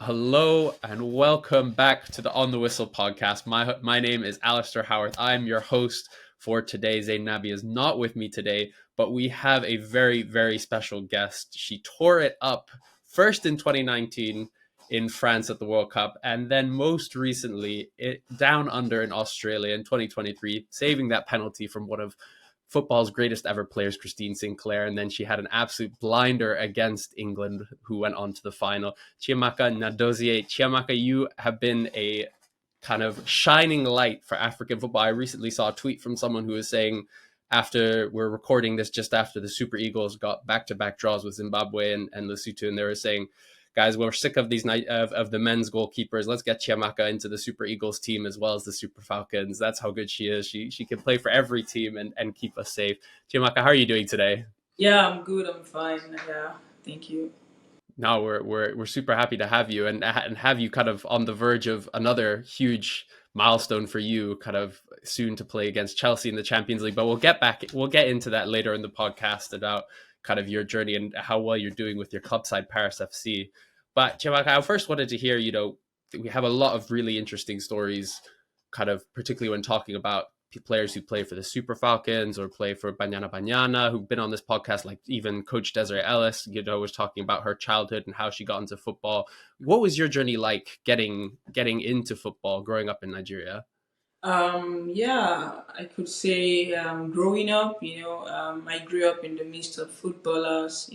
Hello and welcome back to the On the Whistle podcast. My name is Alasdair Howorth. I'm your host for today. Zayn Nabi is not with me today, but we have a very, very special guest. She tore it up first in 2019 in France at the World Cup, and then most recently down under in Australia in 2023, saving that penalty from one of football's greatest ever players, Christine Sinclair, and then she had an absolute blinder against England, who went on to the final. Chiamaka Nnadozie. Chiamaka, you have been a kind of shining light for African football. I recently saw a tweet from someone who was saying, after we're recording this, just after the Super Eagles got back-to-back draws with Zimbabwe and Lesotho, and they were saying, guys, we're sick of these of the men's goalkeepers. Let's get Chiamaka into the Super Eagles team as well as the Super Falcons. That's how good she is. She can play for every team and keep us safe. Chiamaka, how are you doing today? Yeah, I'm good. I'm fine. Yeah, thank you. No, we're super happy to have you and have you kind of on the verge of another huge milestone for you, kind of soon to play against Chelsea in the Champions League. But we'll get into that later in the podcast about kind of your journey and how well you're doing with your club side Paris FC. But Chimaka, I first wanted to hear, we have a lot of really interesting stories, kind of particularly when talking about players who play for the Super Falcons or play for Banyana Banyana, who've been on this podcast, like even Coach Desiree Ellis, was talking about her childhood and how she got into football. What was your journey like getting into football growing up in Nigeria? Yeah, I could say growing up, I grew up in the midst of footballers,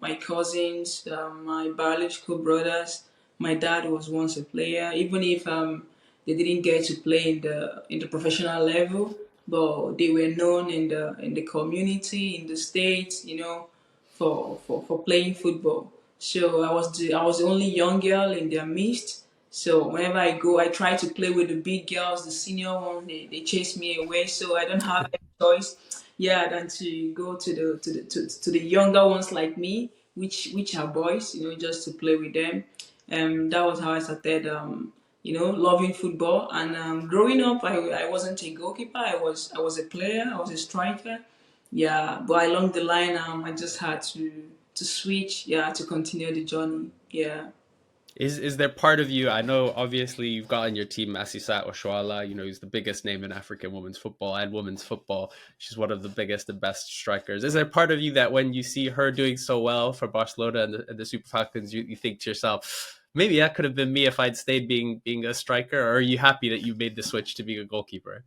my cousins, my biological brothers. My dad was once a player, even if they didn't get to play in the professional level, but they were known in the community, in the states, for playing football. So I was the only young girl in their midst. So whenever I go, I try to play with the big girls, the senior ones. They chase me away, so I don't have any choice, yeah, than to go to the younger ones like me, which are boys, just to play with them. That was how I started, loving football. And growing up, I wasn't a goalkeeper. I was a player. I was a striker. Yeah, but along the line, I just had to switch, yeah, to continue the journey. Yeah. Is there part of you? I know obviously you've got on your team Asisat Oshoala, who's the biggest name in African women's football and women's football. She's one of the biggest and best strikers. Is there part of you that when you see her doing so well for Barcelona and the Super Falcons, you think to yourself, maybe that could have been me if I'd stayed being a striker? Or are you happy that you made the switch to being a goalkeeper?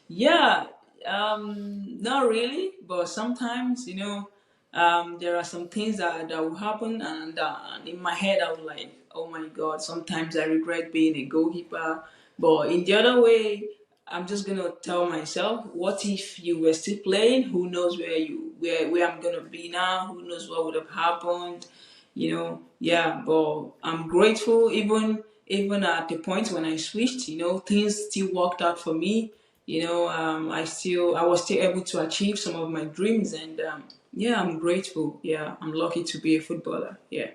Yeah, not really, but sometimes, there are some things that will happen, and in my head, I was like, oh my God, sometimes I regret being a goalkeeper. But in the other way, I'm just gonna tell myself, what if you were still playing? Who knows where I'm gonna be now? Who knows what would have happened? Yeah, but I'm grateful even at the point when I switched, things still worked out for me. I was still able to achieve some of my dreams, and yeah, I'm grateful. Yeah, I'm lucky to be a footballer. Yeah.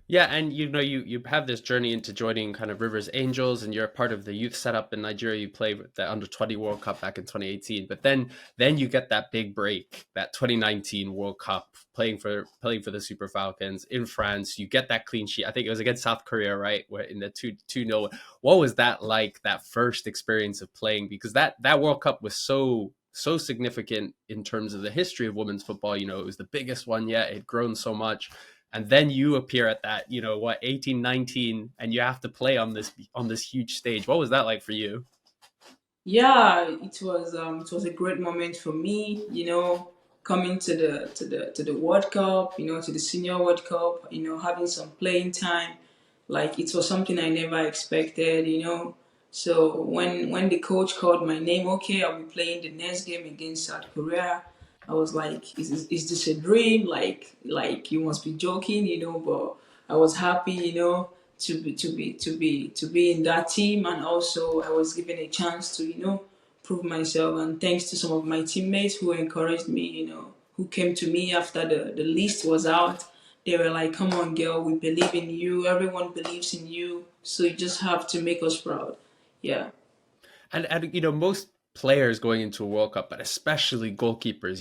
Yeah, and you have this journey into joining kind of Rivers Angels, and you're a part of the youth setup in Nigeria. You played with the Under 20 World Cup back in 2018, but then you get that big break, that 2019 World Cup, playing for the Super Falcons in France. You get that clean sheet. I think it was against South Korea, right? Where in the 2-0. What was that like? That first experience of playing, because that World Cup was so significant in terms of the history of women's football. It was the biggest one yet. It had grown so much, and then you appear at that 18, 19, and you have to play on this huge stage. What was that like for you? Yeah, it was a great moment for me, coming to the World Cup, to the Senior World Cup, having some playing time. Like, it was something I never expected. So when the coach called my name, okay, I'll be playing the next game against South Korea. I was like, is this a dream? Like you must be joking. But I was happy, to be in that team, and also I was given a chance to prove myself. And thanks to some of my teammates who encouraged me, who came to me after the list was out. They were like, "Come on, girl, we believe in you. Everyone believes in you. So you just have to make us proud." Yeah. And most players going into a World Cup, but especially goalkeepers,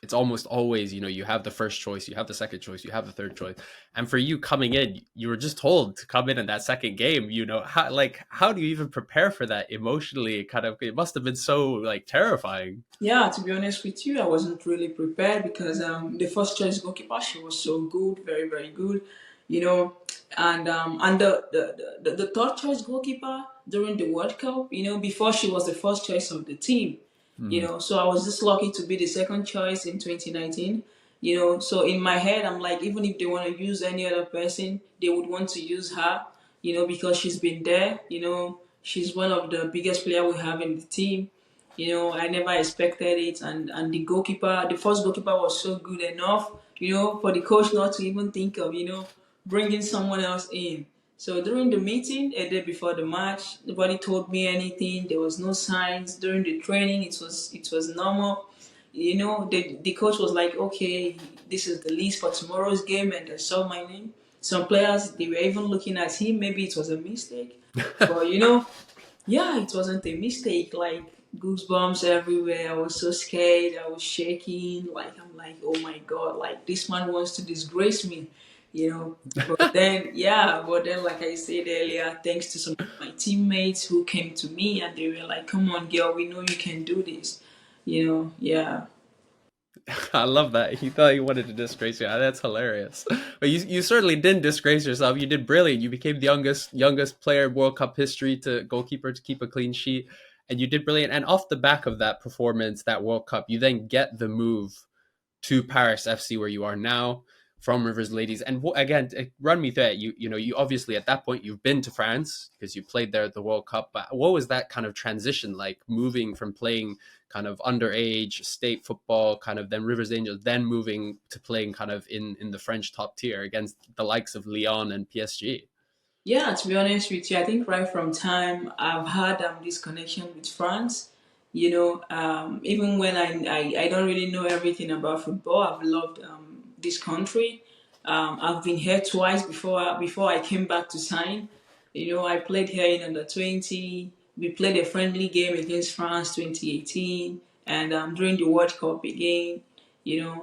it's almost always, you have the first choice, you have the second choice, you have the third choice. And for you coming in, you were just told to come in that second game. How do you even prepare for that emotionally? It must have been so like terrifying. Yeah, to be honest with you, I wasn't really prepared because the first choice goalkeeper, she was so good, very very good, you know, and the third choice goalkeeper during the World Cup, before she was the first choice of the team, Mm. so I was just lucky to be the second choice in 2019. So in my head, I'm like, even if they want to use any other person, they would want to use her, because she's been there, she's one of the biggest player we have in the team. I never expected it, and the goalkeeper, the first goalkeeper, was so good enough, for the coach not to even think of, bringing someone else in. So during the meeting, a day before the match, nobody told me anything. There was no signs during the training. It was normal. The coach was like, okay, this is the list for tomorrow's game, and they saw my name. Some players, they were even looking at him. Maybe it was a mistake, but yeah, it wasn't a mistake. Like, goosebumps everywhere. I was so scared. I was shaking. Like, I'm like, oh my god, like this man wants to disgrace me, you know. But then, like I said earlier, thanks to some of my teammates who came to me and they were like, "Come on, girl, we know you can do this," Yeah. I love that. He thought he wanted to disgrace you. That's hilarious. But you certainly didn't disgrace yourself. You did brilliant. You became the youngest player in World Cup history to goalkeeper to keep a clean sheet, and you did brilliant. And off the back of that performance, that World Cup, you then get the move to Paris FC, where you are now, from Rivers Ladies. And again, run me through it. You obviously at that point you've been to France because you played there at the World Cup. But what was that kind of transition like, moving from playing kind of underage state football, kind of then Rivers Angels, then moving to playing kind of in the French top tier against the likes of Lyon and PSG? Yeah, to be honest with you, I think right from time I've had this connection with France. Even when I don't really know everything about football, I've loved this country. I've been here twice before I came back to sign. I played here in under 20. We played a friendly game against France 2018, and during the World Cup again.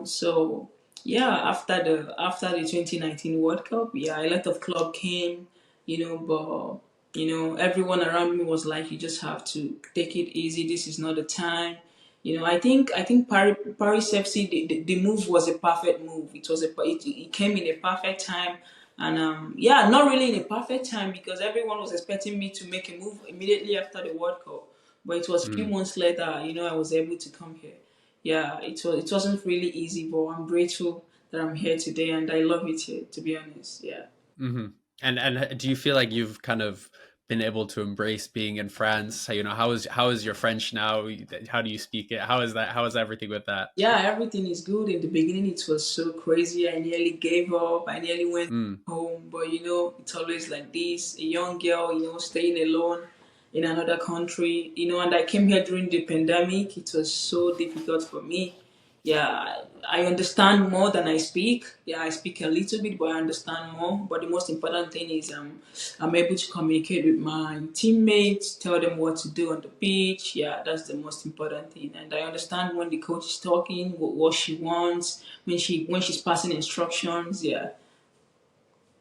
So yeah, after the 2019 World Cup, yeah, a lot of club came, but everyone around me was like, you just have to take it easy. This is not the time. I think Paris FC, the move was a perfect move. It came in a perfect time, and yeah, not really in a perfect time because everyone was expecting me to make a move immediately after the World Cup, but it was a few Mm. months later. I was able to come here. Yeah, it wasn't really easy, but I'm grateful that I'm here today, and I love it here. To be honest, yeah. Hmm. And do you feel like you've kind of been able to embrace being in France? How is your French now? How do you speak it? How is that? How is everything with that? Yeah, everything is good. In the beginning, it was so crazy. I nearly gave up. I nearly went Mm. home. But it's always like this: a young girl, staying alone in another country. And I came here during the pandemic. It was so difficult for me. Yeah, I understand more than I speak. Yeah, I speak a little bit, but I understand more. But the most important thing is I'm able to communicate with my teammates, tell them what to do on the pitch. Yeah, that's the most important thing. And I understand when the coach is talking, what she wants, when she's passing instructions. Yeah.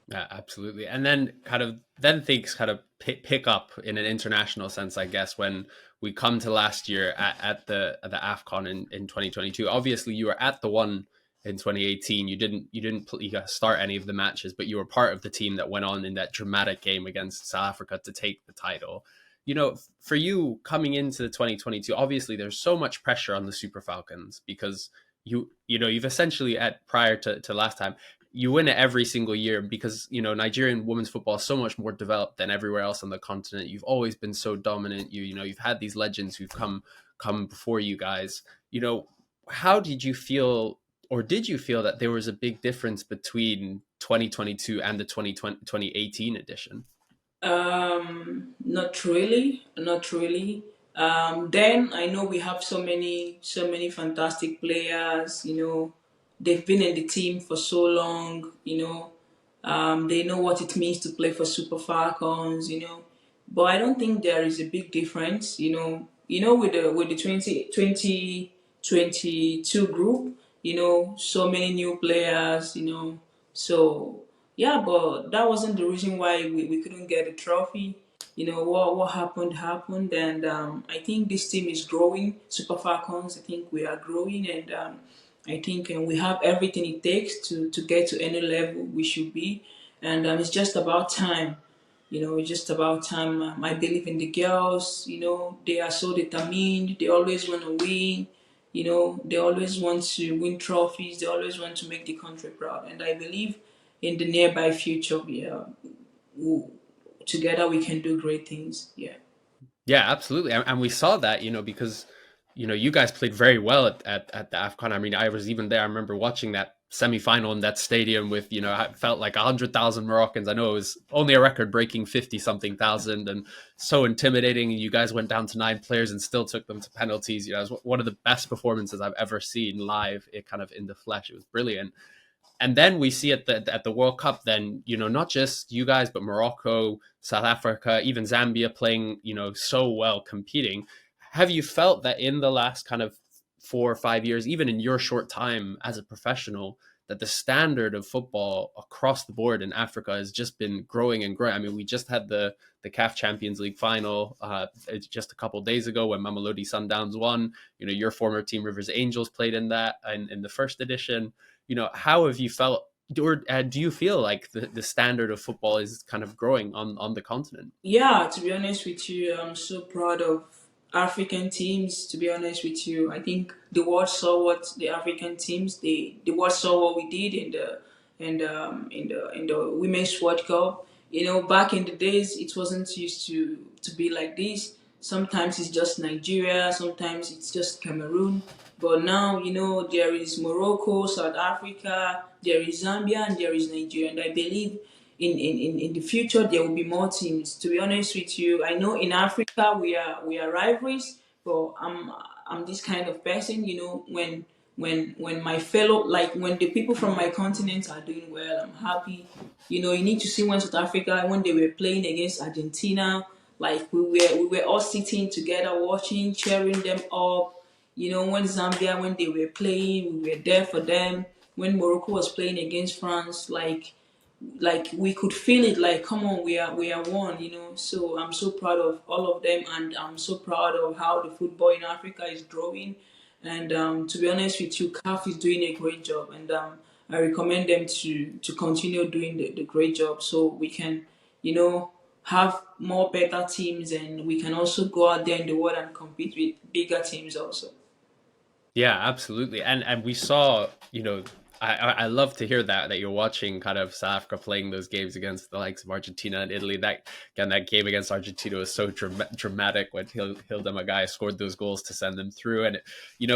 Yeah, absolutely. And then things kind of pick up in an international sense, I guess, when we come to last year at the AFCON in 2022. Obviously, you were at the one in 2018. You didn't start any of the matches, but you were part of the team that went on in that dramatic game against South Africa to take the title. For you coming into 2022, obviously there's so much pressure on the Super Falcons because you've essentially at prior to last time you win it every single year because Nigerian women's football is so much more developed than everywhere else on the continent. You've always been so dominant. You've had these legends who've come before you guys. How did you feel, or did you feel that there was a big difference between 2022 and the 2018 edition? Not really, not really. Then I know we have so many fantastic players. They've been in the team for so long. They know what it means to play for Super Falcons. But I don't think there is a big difference. With the 2022 group. so many new players. So yeah, but that wasn't the reason why we couldn't get a trophy. What happened, and I think this team is growing. Super Falcons, I think we are growing, and I think we have everything it takes to get to any level we should be, and it's just about time. It's just about time. I believe in the girls. They are so determined. They always want to win. They always want to win trophies. They always want to make the country proud. And I believe in the nearby future, yeah, w- together we can do great things. Yeah. Yeah, absolutely. And we saw that, because, you guys played very well at the AFCON. I mean, I was even there. I remember watching that semi-final in that stadium with, it felt like 100,000 Moroccans. I know it was only a record breaking 50 something thousand and so intimidating. You guys went down to 9 players and still took them to penalties. It was one of the best performances I've ever seen live, it kind of in the flesh. It was brilliant. And then we see at the World Cup, then not just you guys, but Morocco, South Africa, even Zambia playing so well, competing. Have you felt that in the last kind of 4 or 5 years, even in your short time as a professional, that the standard of football across the board in Africa has just been growing and growing? I mean, we just had the CAF Champions League final just a couple of days ago when Mamelodi Sundowns won. Your former team Rivers Angels played in that and in the first edition. How have you felt, or do you feel like the standard of football is kind of growing on the continent? Yeah, to be honest with you, I'm so proud of African teams. To be honest with you, I think the world saw what the African teams the world saw what we did in the Women's World Cup. Back in the days, it wasn't used to be like this. Sometimes it's just Nigeria, sometimes it's just Cameroon. But now, there is Morocco, South Africa, there is Zambia, and there is Nigeria. And I believe in the future there will be more teams. To be honest with you, I know in Africa we are rivalries, but I'm this kind of person. When my fellow, like when the people from my continent are doing well, I'm happy. You need to see when South Africa, when they were playing against Argentina, like we were all sitting together watching, cheering them up. When Zambia, when they were playing, we were there for them. When Morocco was playing against France, like we could feel it, like come on, we are one. So I'm so proud of all of them, and I'm so proud of how the football in Africa is growing. And to be honest with you, CAF is doing a great job, and I recommend them to continue doing the great job, so we can you know have more better teams, and we can also go out there in the world and compete with bigger teams also. Yeah, absolutely. And we saw, I love to hear that you're watching kind of South Africa playing those games against the likes of Argentina and Italy. That game against Argentina was so dramatic when Hilda Magai scored those goals to send them through. And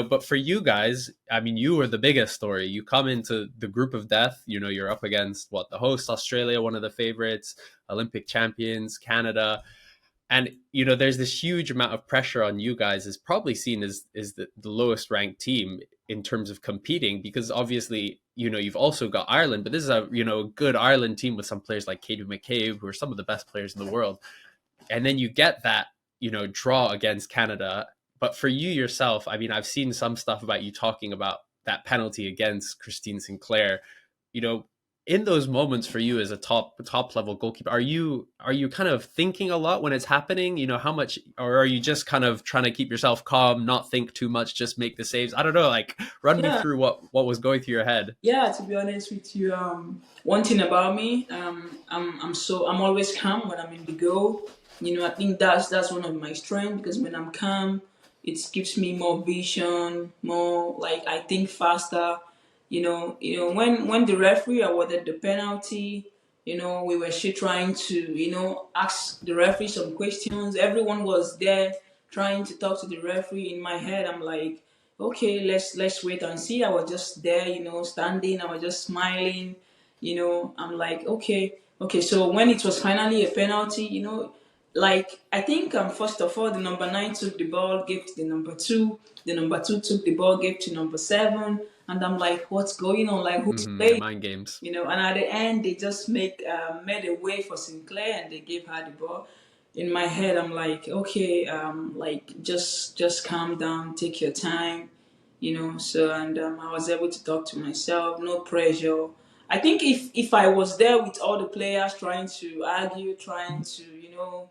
but for you guys, I mean, you were the biggest story. You come into the group of death. You're up against the host Australia, one of the favorites, Olympic champions, Canada. And there's this huge amount of pressure on you guys, is probably seen as the lowest ranked team in terms of competing, because obviously you've also got Ireland, but this is a good Ireland team with some players like Katie McCabe, who are some of the best players in the world. And then you get that draw against Canada. But for you yourself, I mean, I've seen some stuff about you talking about that penalty against Christine Sinclair. you know in those moments for you as a top level goalkeeper, are you kind of thinking a lot when it's happening? How much, or are you just kind of trying to keep yourself calm, not think too much, just make the saves? I don't know, like, run me Yeah. through what was going through your head. Yeah, to be honest with you, one thing about me, I'm always calm when I'm in the goal. I think that's one of my strengths, because when I'm calm, it gives me more vision, more, like, I think faster. When the referee awarded the penalty, we were still trying to ask the referee some questions. Everyone was there trying to talk to the referee. In my head, I'm like, okay, let's wait and see. I was just there, standing. I was just smiling. I'm like, okay, okay. So when it was finally a penalty, like, I think, first of all, the number 9 took the ball, gave to the number 2. The number 2 took the ball, gave to number 7, and I'm like, what's going on? Like, who's The playing? mind games. And at the end, they just made a way for Sinclair, and they gave her the ball. In my head, I'm like, okay, like, just calm down, take your time. So, and I was able to talk to myself, no pressure. I think if I was there with all the players trying to argue, trying to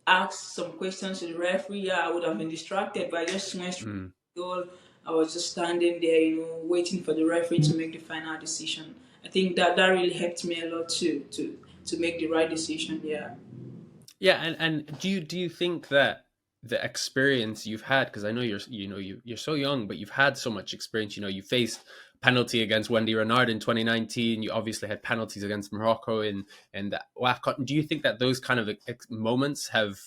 ask some questions to the referee, yeah, I would have been distracted. But I just went straight Mm. to the goal. I was just standing there, waiting for the referee to make the final decision. I think that really helped me a lot to make the right decision. Yeah. Yeah, and do you think that the experience you've had, because I know you're so young, but you've had so much experience. You faced penalty against Wendy Renard in 2019. You obviously had penalties against Morocco in the AFCON. Do you think that those kind of moments have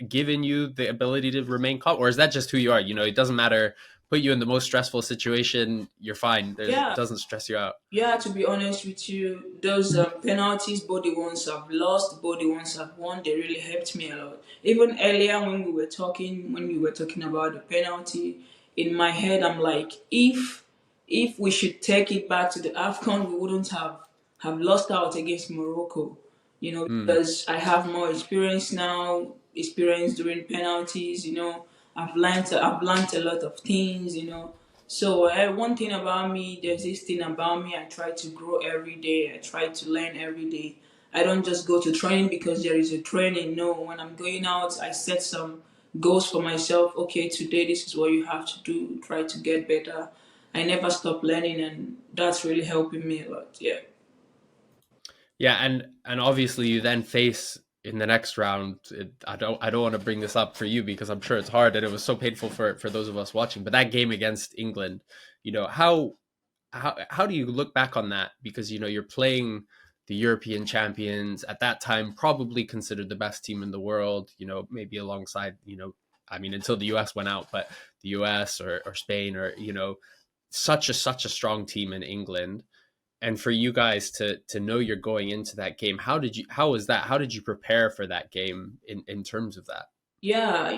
given you the ability to remain calm, or is that just who you are? It doesn't matter. Put you in the most stressful situation, you're fine. It Yeah. doesn't stress you out. Yeah, to be honest with you, those penalties, both the ones I've lost, both the ones I've won, they really helped me a lot. Even earlier when we were talking about the penalty, in my head, I'm like, if we should take it back to the Afcon, we wouldn't have lost out against Morocco. Mm. Because I have more experience now, experience during penalties. I've learned a lot of things. So one thing about me, there's this thing about me. I try to grow every day. I try to learn every day. I don't just go to training because there is a training. No, when I'm going out, I set some goals for myself. Okay, today this is what you have to do. Try to get better. I never stop learning, and that's really helping me a lot. Yeah. Yeah, and obviously you then face in the next round. I don't want to bring this up for you because I'm sure it's hard and it was so painful for those of us watching. But that game against England, how do you look back on that? Because you're playing the European champions at that time, probably considered the best team in the world. Maybe alongside I mean, until the US went out, but the US or Spain or such a strong team in England, and for you guys to know you're going into that game, how was that, how did you prepare for that game in terms of that? Yeah,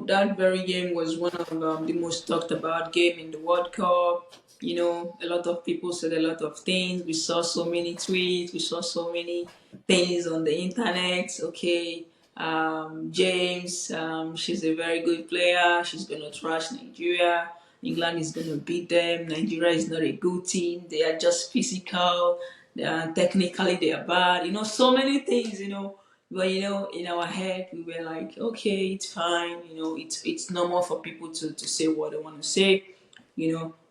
that very game was one of the most talked about game in the World Cup. A lot of people said a lot of things. We saw so many tweets. We saw so many things on the internet. Okay, James, she's a very good player. She's gonna trash Nigeria. England is gonna beat them. Nigeria is not a good team. They are just physical. Technically, they are bad. So many things. But in our head, we were like, okay, it's fine. It's normal for people to say what they want to say.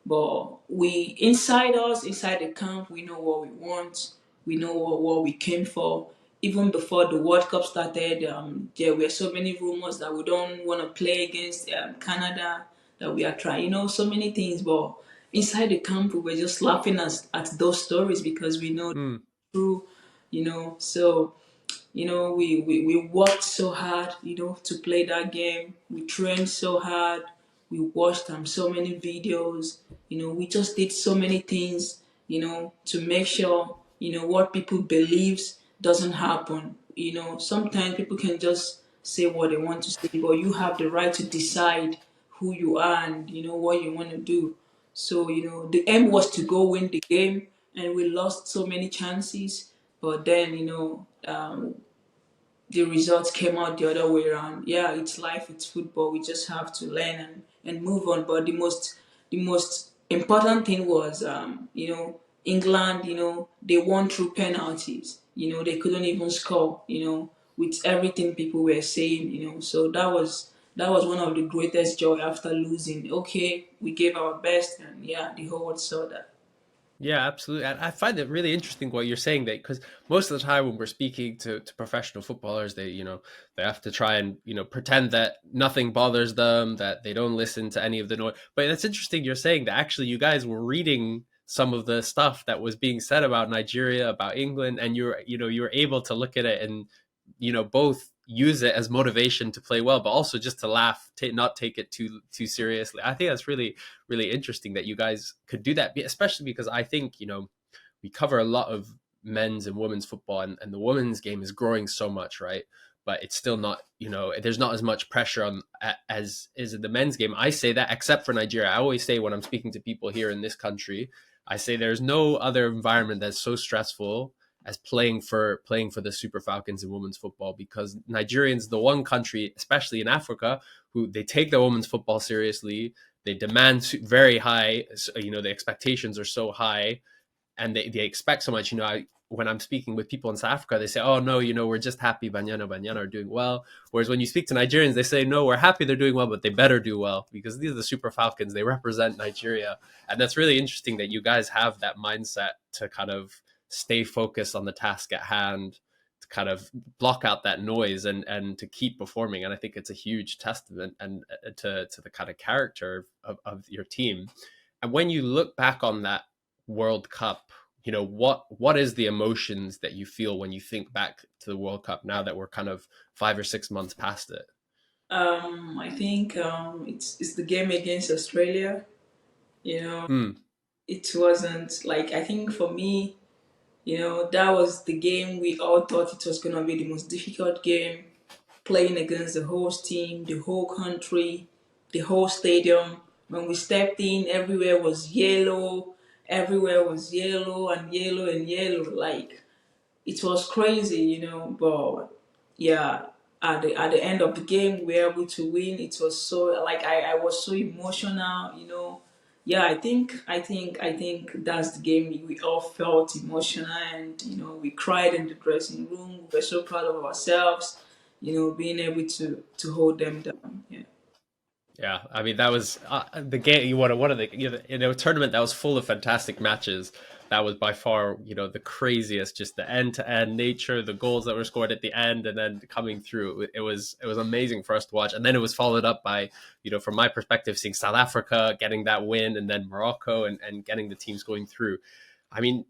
But we inside us, inside the camp, we know what we want. We know what we came for. Even before the World Cup started, there were so many rumors that we don't want to play against Canada. That we are trying, so many things. But inside the camp, we were just laughing at those stories because we know Mm. true. So we worked so hard, to play that game. We trained so hard. We watched so many videos. We just did so many things, to make sure, what people believes doesn't happen. Sometimes people can just say what they want to say, but you have the right to decide who you are and what you want to do. So, the aim was to go win the game, and we lost so many chances. But then, the results came out the other way around. Yeah, it's life, it's football. We just have to learn and move on. But the most important thing was, England. They won through penalties. They couldn't even score. With everything people were saying. So that was one of the greatest joy after losing. Okay, we gave our best, and yeah, the whole world saw that. Yeah, absolutely. And I find it really interesting what you're saying, that because most of the time when we're speaking to professional footballers, they have to try and pretend that nothing bothers them, that they don't listen to any of the noise. But it's interesting you're saying that actually you guys were reading some of the stuff that was being said about Nigeria, about England, and you were able to look at it and both use it as motivation to play well, but also just to laugh, not take it too seriously. I think that's really really interesting that you guys could do that, especially because I think we cover a lot of men's and women's football, and the women's game is growing so much, right? But it's still not, there's not as much pressure on as is in the men's game. I say that except for Nigeria. I always say when I'm speaking to people here in this country, I say there's no other environment that's so stressful as playing for the Super Falcons in women's football, because Nigerians, the one country, especially in Africa, who they take their women's football seriously. they demand very high. The expectations are so high, and they expect so much. When I'm speaking with people in South Africa, they say, "Oh no, we're just happy Banyana are doing well." Whereas when you speak to Nigerians, they say, "No, we're happy they're doing well, but they better do well because these are the Super Falcons. They represent Nigeria." And that's really interesting that you guys have that mindset to kind of stay focused on the task at hand, to kind of block out that noise and to keep performing. And I think it's a huge testament and to the kind of character of your team. And when you look back on that World Cup, what is the emotions that you feel when you think back to the World Cup now that we're kind of 5 or 6 months past it? I think it's the game against Australia. You know, Mm. it wasn't like, I think for me, that was the game we all thought it was gonna be the most difficult game, playing against the host team, the whole country, the whole stadium. When we stepped in, everywhere was yellow and yellow and yellow. Like, it was crazy, but yeah, at the end of the game we were able to win. It was so, like, I was so emotional, yeah, I think that's the game. We all felt emotional, and we cried in the dressing room. We were so proud of ourselves, being able to hold them down. Yeah. Yeah, I mean that was the game. You want one of the in a tournament that was full of fantastic matches. That was by far the craziest. Just the end to end nature, the goals that were scored at the end, and then coming through. It was amazing for us to watch. And then it was followed up by from my perspective, seeing South Africa getting that win, and then Morocco and getting the teams going through. I mean,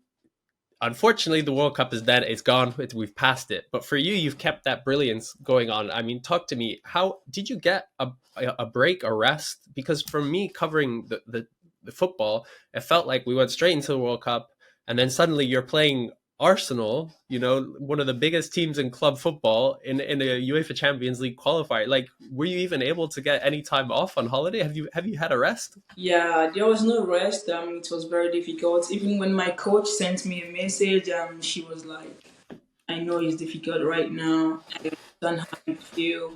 unfortunately, the World Cup is dead. It's gone. We've passed it. But for you, you've kept that brilliance going on. I mean, talk to me. How did you get a break, a rest? Because for me, covering the football, it felt like we went straight into the World Cup, and then suddenly you're playing Arsenal, one of the biggest teams in club football in a UEFA Champions League qualifier. Like, were you even able to get any time off on holiday? Have you had a rest? Yeah, there was no rest. It was very difficult. Even when my coach sent me a message, she was like, "I know it's difficult right now. I understand how you feel,"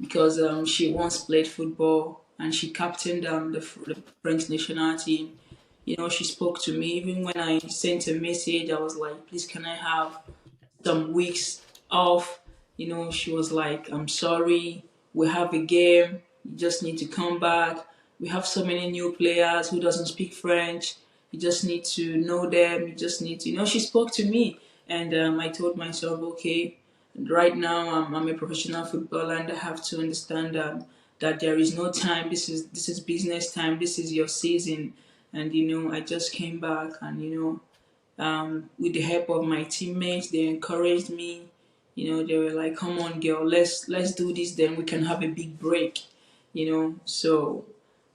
because she once played football and she captained the French national team. She spoke to me. Even when I sent a message, I was like, "Please, can I have some weeks off?" She was like, "I'm sorry, we have a game. You just need to come back. We have so many new players who doesn't speak French. You just need to know them. You just need to," she spoke to me, and I told myself, okay, right now I'm a professional footballer, and I have to understand that there is no time. This is business time. This is your season. And I just came back, and with the help of my teammates, they encouraged me. They were like, "Come on, girl, let's do this. Then we can have a big break." So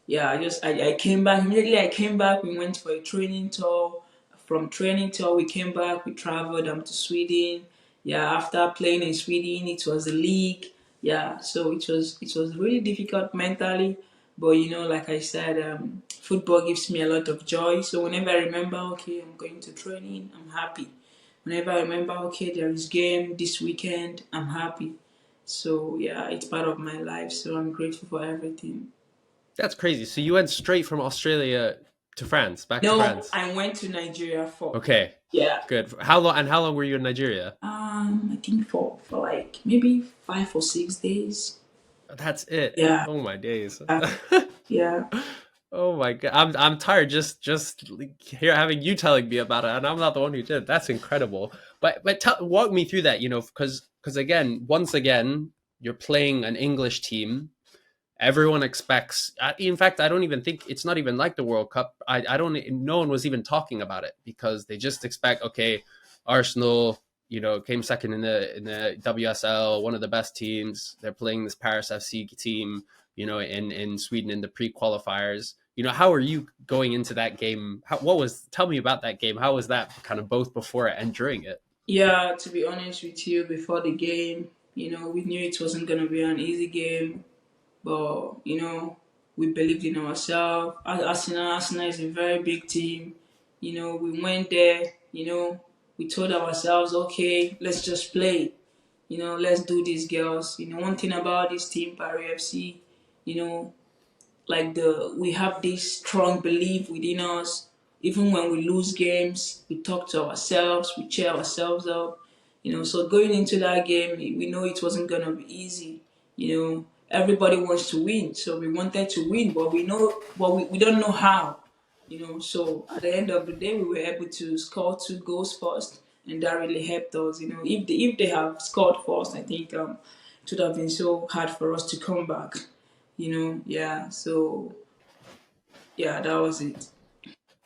yeah, I came back immediately. I came back. We went for a training tour. From training tour, we came back. We traveled to Sweden. Yeah, after playing in Sweden, it was a league. Yeah, so it was really difficult mentally, but like I said, football gives me a lot of joy. So whenever I remember, okay, I'm going to training, I'm happy. Whenever I remember, okay, there is game this weekend, I'm happy. So yeah, it's part of my life. So I'm grateful for everything. That's crazy. So you went straight from Australia to France, back to No, France. I went to Nigeria for, Okay, yeah. good. How long were you in Nigeria? I think for like maybe 5 or 6 days. That's it. Yeah, Oh my days. yeah. Oh my god. I'm tired just here having you telling me about it, and I'm not the one who did. That's incredible. But walk me through that, because again, once again, you're playing an English team. Everyone expects. In fact, I don't even think it's not even like the World Cup. I don't. No one was even talking about it because they just expect. Okay, Arsenal, came second in the WSL, one of the best teams. They're playing this Paris FC team, in Sweden in the pre-qualifiers. How are you going into that game? Tell me about that game. How was that kind of both before it and during it? Yeah, to be honest with you, before the game, we knew it wasn't gonna be an easy game, but we believed in ourselves. Arsenal is a very big team. We went there. We told ourselves, okay, let's just play. Let's do this, girls. One thing about this team, Paris FC, you know, like the we have this strong belief within us. Even when we lose games, we talk to ourselves, we cheer ourselves up. So going into that game, we know it wasn't gonna be easy. Everybody wants to win, so we wanted to win, but we don't know how. So at the end of the day, we were able to score 2 goals first, and that really helped us. If they have scored first, I think it would have been so hard for us to come back. Yeah. So yeah, that was it.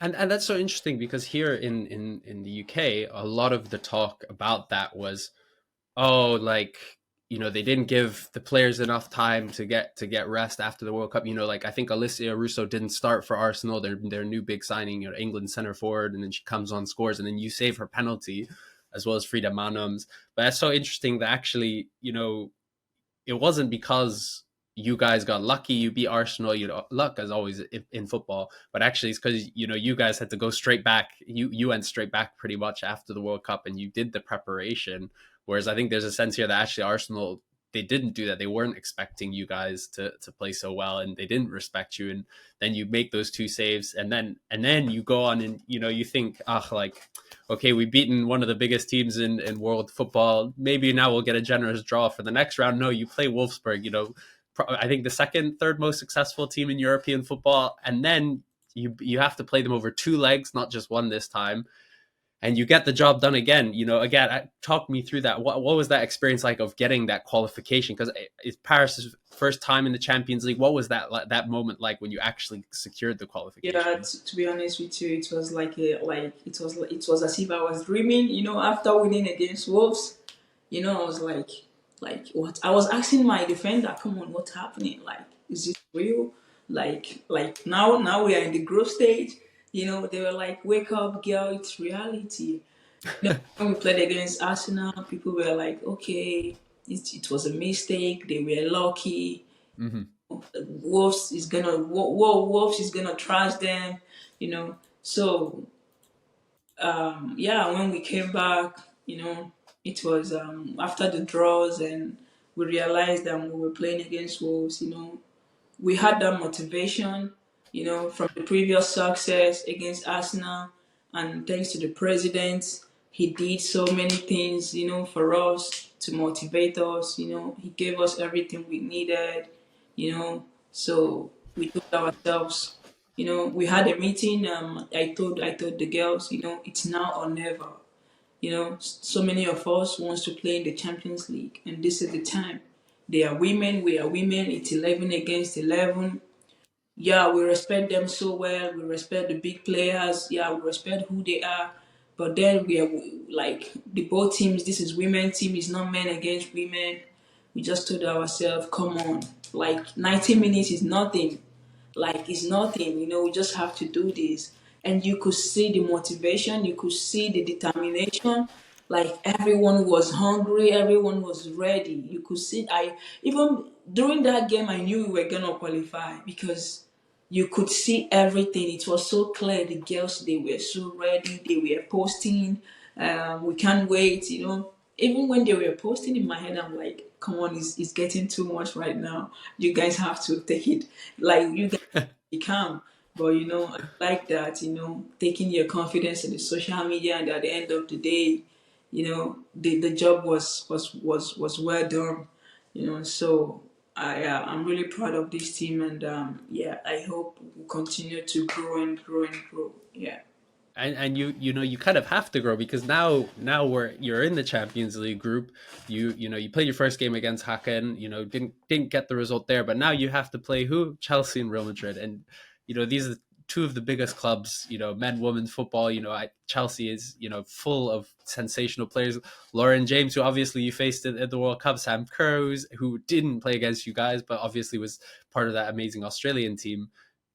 And that's so interesting because here in the UK, a lot of the talk about that was, oh, like, they didn't give the players enough time to get rest after the World Cup. Like, I think Alicia Russo didn't start for Arsenal, their new big signing, England center forward, and then she comes on, scores, and then you save her penalty, as well as Frida Manums. But that's so interesting that actually, it wasn't because you guys got lucky, you beat Arsenal, luck as always in football, but actually it's because you guys had to go straight back. You went straight back pretty much after the World Cup, and you did the preparation. Whereas I think there's a sense here that actually Arsenal, they didn't do that. They weren't expecting you guys to play so well, and they didn't respect you. And then you make those 2 saves, and then you go on, and you think, ah, like, okay, we've beaten one of the biggest teams in world football. Maybe now we'll get a generous draw for the next round. No, you play Wolfsburg, I think the second, third most successful team in European football. And then you have to play them over 2 legs, not just one this time. And you get the job done again. Again, talk me through that. What was that experience like of getting that qualification? Because it's Paris's first time in the Champions League. What was that moment like when you actually secured the Yeah, qualification? to be honest with you, it was it was as if I was dreaming. After winning against Wolves, I was like what? I was asking my defender, "Come on, what's happening? Like, is this real? Like now we are in the group stage." They were like, "Wake up, girl! It's reality." When we played against Arsenal, people were like, "Okay, it was a mistake. They were lucky. Mm-hmm. Wolves is gonna trash them." So yeah, when we came back, it was after the draws, and we realized that we were playing against Wolves. We had that motivation, from the previous success against Arsenal, and thanks to the president, he did so many things, for us to motivate us. He gave us everything we needed, so we told ourselves, we had a meeting. I told the girls, it's now or never. So many of us wants to play in the Champions League, and this is the time. They are women, we are women. It's 11 against 11. Yeah, we respect them so well. We respect the big players. Yeah, we respect who they are. But then we are like the both teams. This is women team. It's not men against women. We just told ourselves, come on, like 90 minutes is nothing. Like it's nothing. We just have to do this. And you could see the motivation. You could see the determination. Like everyone was hungry. Everyone was ready. You could see. I even during that game, I knew we were gonna qualify because you could see everything. It was so clear. The girls, they were so ready. They were posting. We can't wait. Even when they were posting in my head, I'm like, come on, it's getting too much right now. You guys have to take it. Like you guys be calm. But I like that. Taking your confidence in the social media, and at the end of the day, the job was well done. So I'm really proud of this team, and yeah, I hope we'll continue to grow and grow and grow. Yeah. And you kind of have to grow because now you're in the Champions League group. You played your first game against Haken. Didn't get the result there, but now you have to play who? Chelsea and Real Madrid, and these are two of the biggest clubs. Men, women's football. Chelsea is full of sensational players. Lauren James, who obviously you faced at the World Cup. Sam Kerr, who didn't play against you guys, but obviously was part of that amazing Australian team.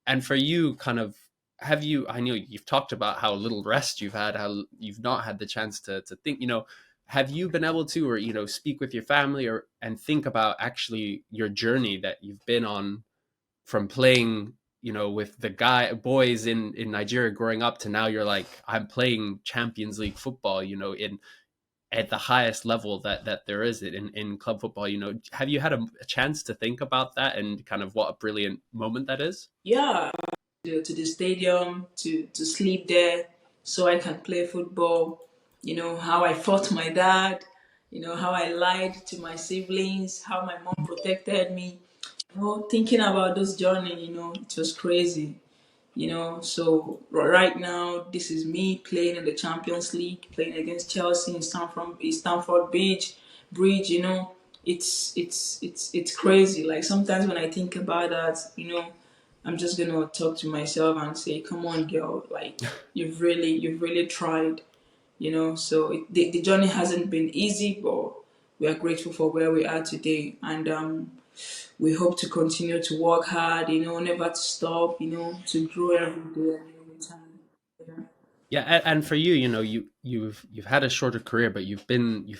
And for you, kind of, have you, I know you've talked about how little rest you've had, how you've not had the chance to think, have you been able to, or speak with your family, or and think about actually your journey that you've been on from playing with the boys in Nigeria growing up to now you're like, I'm playing Champions League football in at the highest level that there is in club football. Have you had a chance to think about that and kind of what a brilliant moment that is? Yeah, to the stadium to sleep there so I can play football. How I fought my dad. How I lied to my siblings. How my mom protected me. Thinking about this journey, it was crazy. Right now, this is me playing in the Champions League, playing against Chelsea in Stamford Bridge. It's crazy. Like sometimes when I think about that, I'm just gonna talk to myself and say, "Come on, girl! Like you've really tried." So the journey hasn't been easy, but we are grateful for where we are today, and we hope to continue to work hard, never to stop, to grow every day and every time. Yeah. Yeah, and for you, you've had a shorter career, but you've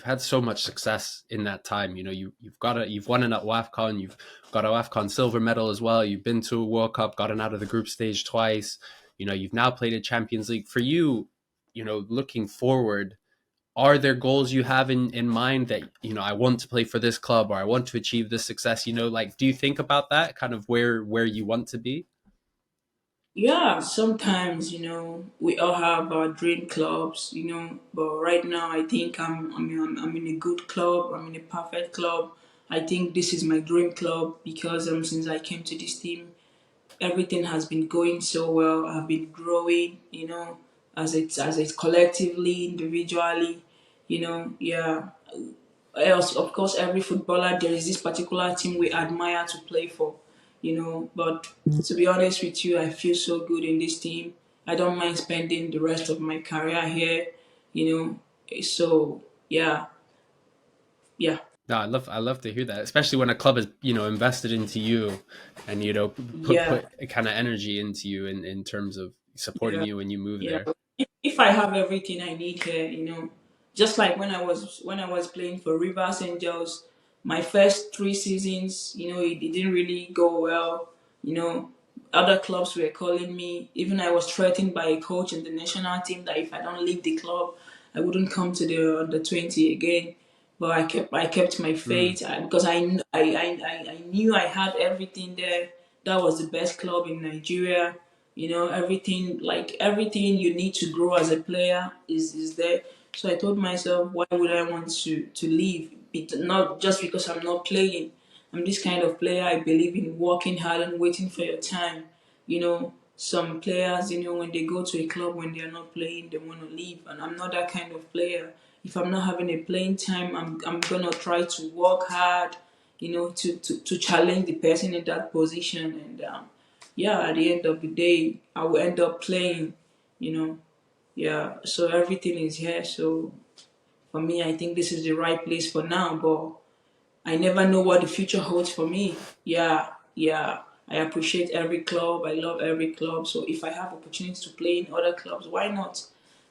had so much success in that time. You've won an AFCON, you've got a AFCON silver medal as well. You've been to a World Cup, gotten out of the group stage twice. You've now played a Champions League. For you, looking forward, are there goals you have in mind that I want to play for this club, or I want to achieve this success? Like, do you think about that kind of where you want to be? Yeah, sometimes, we all have our dream clubs, but right now I think I'm in a good club, I'm in a perfect club. I think this is my dream club because since I came to this team, everything has been going so well. I've been growing, as it's collectively, individually, yeah. Else, of course, every footballer there is this particular team we admire to play for, But to be honest with you, I feel so good in this team. I don't mind spending the rest of my career here, you So yeah, yeah, No, I love to hear that, especially when a club is invested into you, and yeah. put a kind of energy into you in terms of supporting Yeah, you when you move yeah. there. If I have everything I need here, just like when I was playing for Rivers Angels, my first 3 seasons, it didn't really go well. You know, Other clubs were calling me. Even I was threatened by a coach in the national team that if I don't leave the club, I wouldn't come to the under 20 again. But I kept my Mm. faith because I knew I had everything there. That was the best club in Nigeria. Everything you need to grow as a player is there. So I told myself, why would I want to leave? Not just because I'm not playing. I'm this kind of player. I believe in working hard and waiting for your time. Some players, when they go to a club when they are not playing, they want to leave, and I'm not that kind of player. If I'm not having a playing time, I'm gonna try to work hard, to challenge the person in that position, and yeah, at the end of the day, I will end up playing, you know. Yeah, so everything is here. So for me, I think this is the right place for now, but I never know what the future holds for me. Yeah, yeah. I appreciate every club. I love every club. So if I have opportunities to play in other clubs, why not?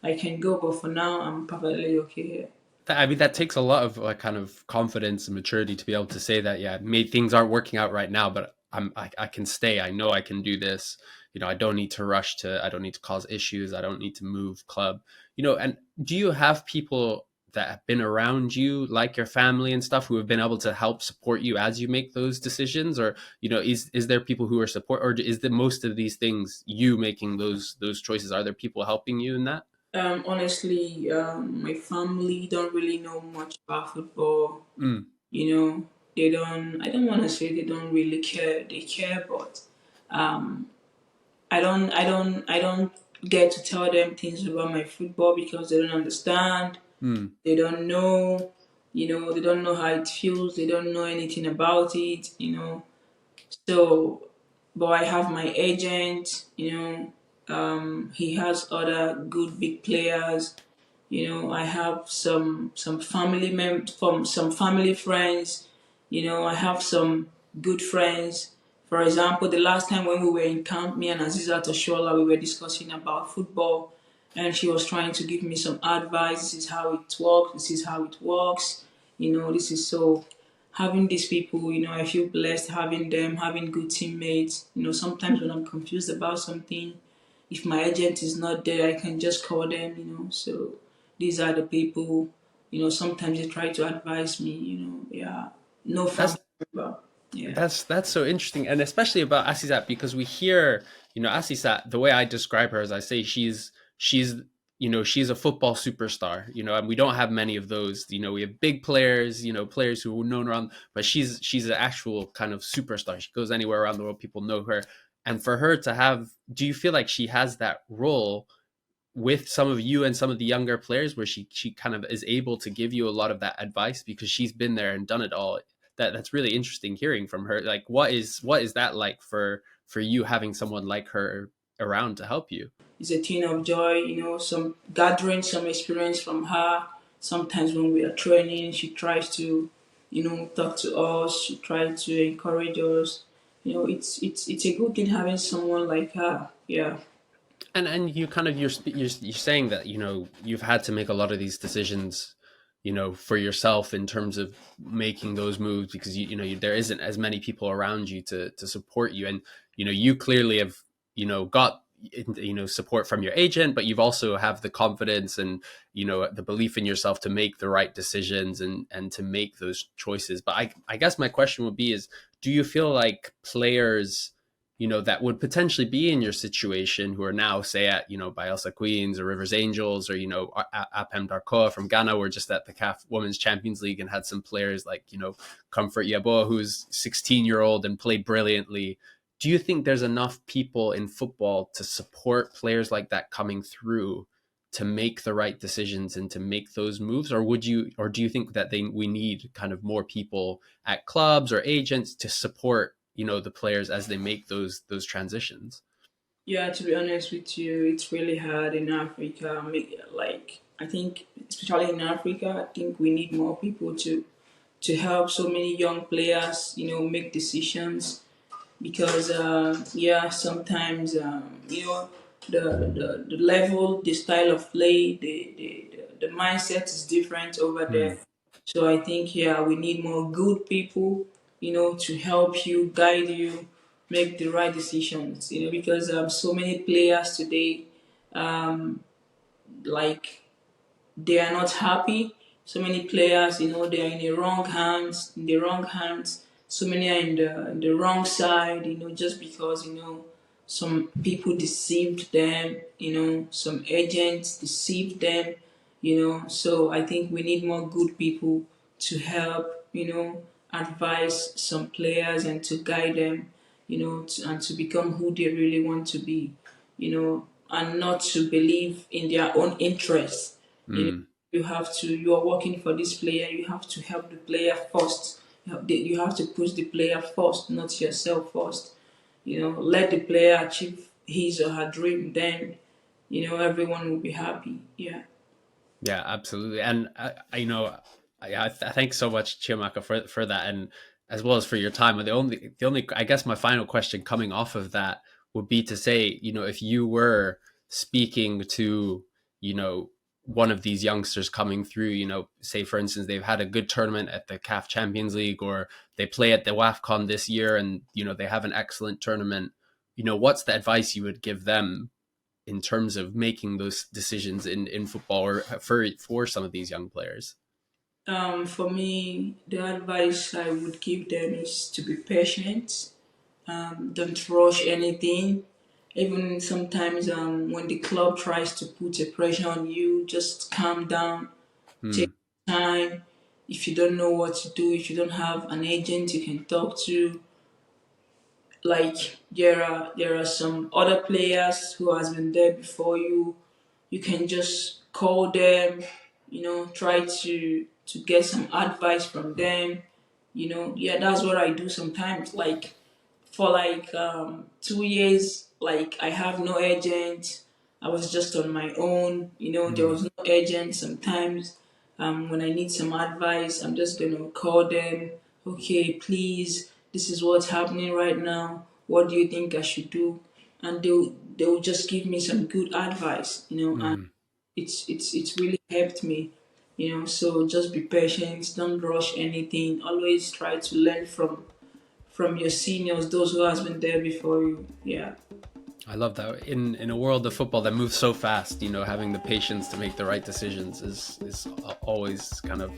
I can go, but for now, I'm perfectly okay here. I mean, that takes a lot of like kind of confidence and maturity to be able to say that. Yeah, maybe things aren't working out right now, but I can stay. I know I can do this. I don't need to rush to. I don't need to cause issues. I don't need to move club. And do you have people that have been around you, like your family and stuff, who have been able to help support you as you make those decisions, or is there people who are support, or is the most of these things you making those choices? Are there people helping you in that? Honestly, my family don't really know much about football. Mm, They don't. I don't want to say they don't really care. They care, but um, I don't get to tell them things about my football because they don't understand. mm, They don't know. They don't know how it feels. They don't know anything about it. So, but I have my agent. He has other good big players. I have some family from some family friends. I have some good friends. For example, the last time when we were in camp, me and Asisat Oshoala, we were discussing about football, and she was trying to give me some advice. This is how it works. This is how it works. This is so. Having these people, I feel blessed having them, having good teammates. Sometimes when I'm confused about something, if my agent is not there, I can just call them. So these are the people. Sometimes they try to advise me. Yeah, no family That's member. Yeah, that's so interesting, and especially about Asisat because we hear, Asisat. The way I describe her is I say she's she's a football superstar, and we don't have many of those. We have big players, players who are known around, but she's an actual kind of superstar. She goes anywhere around the world, people know her, and for her to have, do you feel like she has that role with some of you and some of the younger players where she kind of is able to give you a lot of that advice because she's been there and done it all? That's really interesting hearing from her. Like what is that like for you having someone like her around to help you? it's a thing of joy. Some gathering some experience from her. Sometimes when we are training, she tries to, talk to us. She tries to encourage us. It's a good thing having someone like her. Yeah. And you kind of you're saying that you've had to make a lot of these decisions for yourself in terms of making those moves because there isn't as many people around you to support you, and you clearly have got support from your agent, but you've also have the confidence and the belief in yourself to make the right decisions and to make those choices. But I guess my question would be is, do you feel like players that would potentially be in your situation who are now, say, at, Bielsa Queens or Rivers Angels or, Apem Darkoa from Ghana, or just at the CAF Women's Champions League and had some players like, Comfort Yaboa, who's 16-year-old and played brilliantly. Do you think there's enough people in football to support players like that coming through to make the right decisions and to make those moves? Or do you think that we need kind of more people at clubs or agents to support the players as they make those transitions? Yeah, to be honest with you, it's really hard in Africa. Like, I think, especially in Africa, I think we need more people to help so many young players, make decisions because yeah, sometimes the level, the style of play, the mindset is different over Hmm. there. So I think, yeah, we need more good people, to help you, guide you, make the right decisions. Because so many players today, like, they are not happy. So many players, they are in the wrong hands, So many are in the wrong side, just because, some people deceived them, some agents deceived them, So I think we need more good people to help, advise some players and to guide them, and to become who they really want to be, and not to believe in their own interests. You know, Hmm. you are working for this player, you have to help the player first. You have to push the player first, not yourself first. Let the player achieve his or her dream, then, everyone will be happy. Yeah. Yeah, absolutely. And I thank so much, Chiamaka, for that, and as well as for your time. And the only, I guess, my final question coming off of that would be to say, if you were speaking to, you know, one of these youngsters coming through, say for instance they've had a good tournament at the CAF Champions League, or they play at the AFCON this year, and they have an excellent tournament. What's the advice you would give them in terms of making those decisions in football, or for some of these young players? For me, the advice I would give them is to be patient. Don't rush anything. Even sometimes when the club tries to put a pressure on you, just calm down, take Hmm. time. If you don't know what to do, if you don't have an agent you can talk to, like, there are some other players who has been there before you. You can just call them, try to get some advice from them. Yeah, that's what I do sometimes. Like, for like 2 years, like, I have no agent. I was just on my own. There Hmm. was no agent. Sometimes when I need some advice, I'm just gonna call them. Okay, please, this is what's happening right now. What do you think I should do? And they'll just give me some good advice. And Hmm. it's really helped me. So just be patient. Don't rush anything. Always try to learn from your seniors, those who has been there before you. Yeah. I love that. In a world of football that moves so fast, having the patience to make the right decisions is always kind of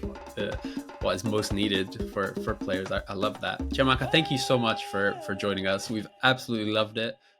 what is most needed for players. I love that. Chiamaka, thank you so much for joining us. We've absolutely loved it.